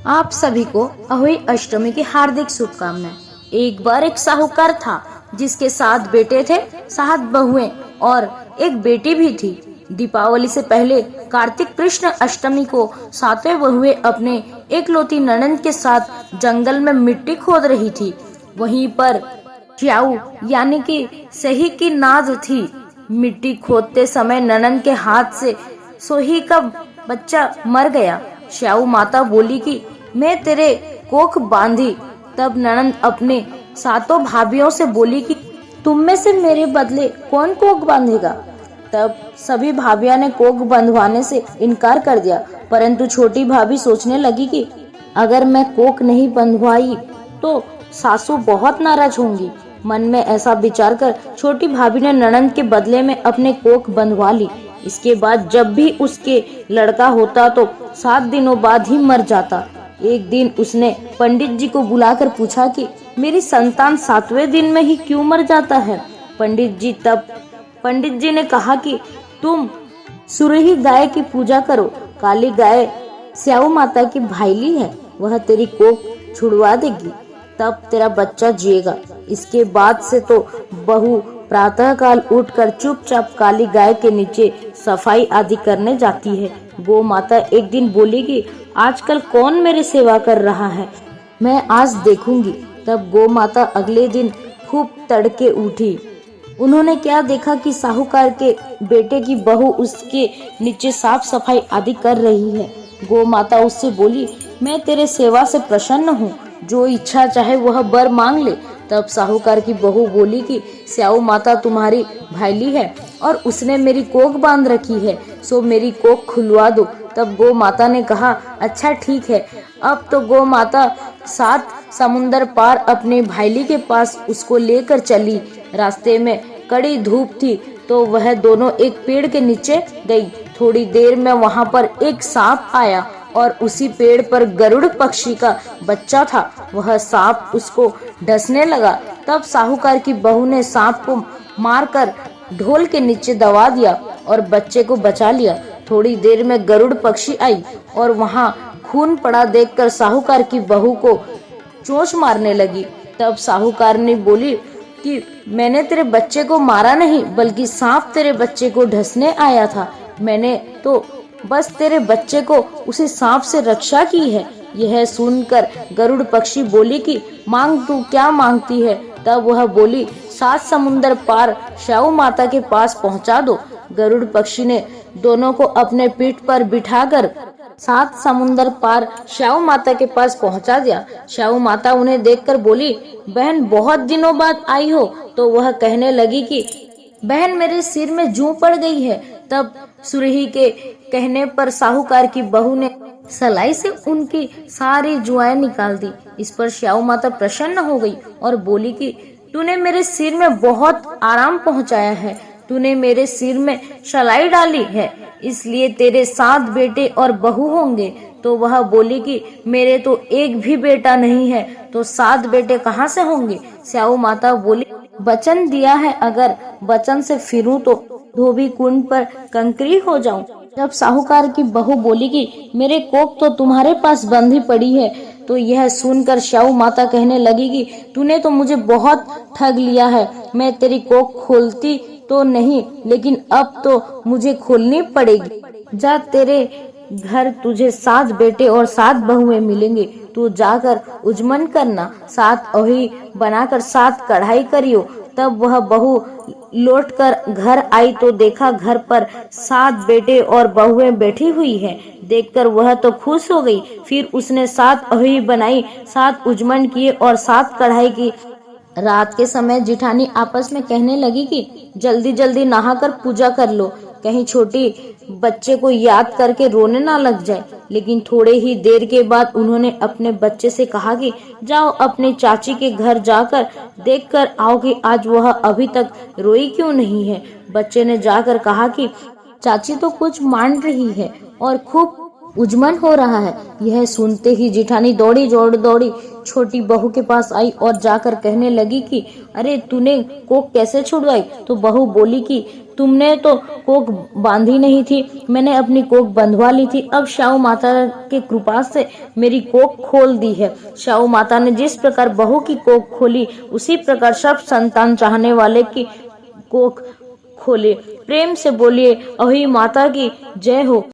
आप सभी को अहोई अष्टमी की हार्दिक शुभकामनाएं। एक बार एक साहूकार था जिसके 7 बेटे थे, 7 बहुएं और एक बेटी भी थी। दीपावली से पहले कार्तिक कृष्ण अष्टमी को 7वें बहुएं अपने एकलौती ननंद के साथ जंगल में मिट्टी खोद रही थी। वहीं पर श्याऊ यानी कि सही की नाद थी। मिट्टी खोदते समय ननंद के हाथ से सोही का बच्चा मर गया। श्याऊ माता बोली कि मैं तेरे कोख बांधी। तब ननंद अपने 7 भाभियों से बोली कि तुम में से मेरे बदले कौन कोख बांधेगा। तब सभी भाभियां ने कोख बंधवाने से इनकार कर दिया, परंतु छोटी भाभी सोचने लगी कि अगर मैं कोख नहीं बंधवाई तो सासू बहुत नाराज होंगी। मन में ऐसा विचार कर छोटी भाभी ने ननंद के बदले में अपने कोख बंधवा ली। इसके बाद जब भी उसके लड़का होता तो 7 दिनों बाद ही मर जाता। एक दिन उसने पंडित जी को बुलाकर पूछा कि मेरी संतान 7वें दिन में ही क्यों मर जाता है। पंडित जी ने कहा कि तुम सुरही गाय की पूजा करो। काली गाय स्याऊ माता की भाईली है, वह तेरी कोख छुड़वा देगी, तब तेरा बच्चा जिएगा। इसके बाद से तो बहू प्रातःकाल उठकर चुपचाप काली गाय के नीचे सफाई आदि करने जाती है। गौ माता एक दिन बोली कि आजकल कौन मेरी सेवा कर रहा है, मैं आज देखूंगी। तब गौ माता अगले दिन खूब तड़के उठी। उन्होंने क्या देखा कि साहूकार के बेटे की बहू उसके नीचे साफ सफाई आदि कर रही है। गौ माता उससे बोली, मैं तेरे सेवा से प्रसन्न हूँ, जो इच्छा चाहे वह वर मांग ले। तब साहूकार की बहू बोली कि स्याऊ माता तुम्हारी भाईली है और उसने मेरी कोख बांध रखी है, सो मेरी कोख खुलवा दो। तब गौ माता ने कहा, अच्छा ठीक है। अब तो गौ माता 7 समुंदर पार अपने भाईली के पास उसको लेकर चली। रास्ते में कड़ी धूप थी तो वह दोनों एक पेड़ के नीचे गई। थोड़ी देर में वहां पर एक सांप आया और उसी पेड़ पर गरुड़ पक्षी का बच्चा था। वह सांप उसको डसने लगा। तब साहूकार की बहू ने सांप को मारकर ढोल के नीचे दबा दिया और बच्चे को बचा लिया। थोड़ी देर में गरुड़ पक्षी आई और वहां खून पड़ा देखकर साहूकार की बहू को चोंच मारने लगी। तब साहूकार ने बोली कि मैंने तेरे बच्चे को मारा नहीं, बल्कि सांप तेरे बच्चे को ढसने आया था। मैंने तो बस तेरे बच्चे को उसी सांप से रक्षा की है। यह सुनकर गरुड़ पक्षी बोली कि मांग, तू क्या मांगती है। तब वह बोली, 7 समुंदर पार स्याऊ माता के पास पहुंचा दो। गरुड़ पक्षी ने दोनों को अपने पीठ पर बिठाकर 7 समुंदर पार स्याऊ माता के पास पहुंचा दिया। स्याऊ माता उन्हें देखकर बोली, बहन बहुत दिनों बाद आई हो। तो वह कहने लगी कि बहन मेरे सिर में जूं पड़ गई है। तब सुरही के कहने पर साहूकार की बहू ने सलाई से उनकी सारी जुआएं निकाल दी। इस पर स्याऊ माता प्रसन्न हो गई और बोली कि तूने मेरे सिर में बहुत आराम पहुंचाया है, तूने मेरे सिर में सलाई डाली है, इसलिए तेरे 7 बेटे और बहू होंगे। तो वह बोली कि मेरे तो एक भी बेटा नहीं है, तो 7 बेटे कहाँ से होंगे। स्याऊ माता बोली, वचन दिया है, अगर वचन से फिरूं तो धोबी कुंड पर कंकरी हो जाऊं। जब साहूकार की बहू बोली कि मेरे कोख तो तुम्हारे पास बंधी पड़ी है, तो यह सुनकर स्याऊ माता कहने लगी कि तूने तो मुझे बहुत ठग लिया है। मैं तेरी कोख खोलती तो नहीं, लेकिन अब तो मुझे खोलनी पड़ेगी। जा, तेरे घर तुझे 7 बेटे और 7 बहुएं मिलेंगे। तू जाकर उजमन करना, 7 अही बनाकर 7 कढ़ाई करियो। तब वह बहू लौटकर घर आई तो देखा घर पर 7 बेटे और बहुएं बैठी हुई हैं। देखकर वह तो खुश हो गई। फिर उसने 7 अही बनाई, 7 उजमन किए और 7 कढ़ाई की। रात के समय जिठानी आपस में कहने लगी कि जल्दी जल्दी नहाकर पूजा कर लो, कहीं छोटी बच्चे को याद करके रोने ना लग जाए। लेकिन थोड़े ही देर के बाद उन्होंने अपने बच्चे से कहा कि जाओ अपने चाची के घर जाकर देख कर आओ कि आज वह अभी तक रोई क्यों नहीं है। बच्चे ने जाकर कहा कि चाची तो कुछ मान रही है और खूब उजमन हो रहा है। यह सुनते ही जिठानी दौड़ी छोटी बहू के पास आई और जाकर कहने लगी कि अरे तूने कोक कैसे छुड़वाई। तो बहू बोली कि तुमने तो कोक बांधी नहीं थी, मैंने अपनी कोक बंधवा ली थी। अब श्याऊ माता के कृपा से मेरी कोक खोल दी है। श्याऊ माता ने जिस प्रकार बहू की कोक खोली, उसी प्रकार सब संतान चाहने वाले की कोक खोले। प्रेम से बोलिए अहि माता की जय हो।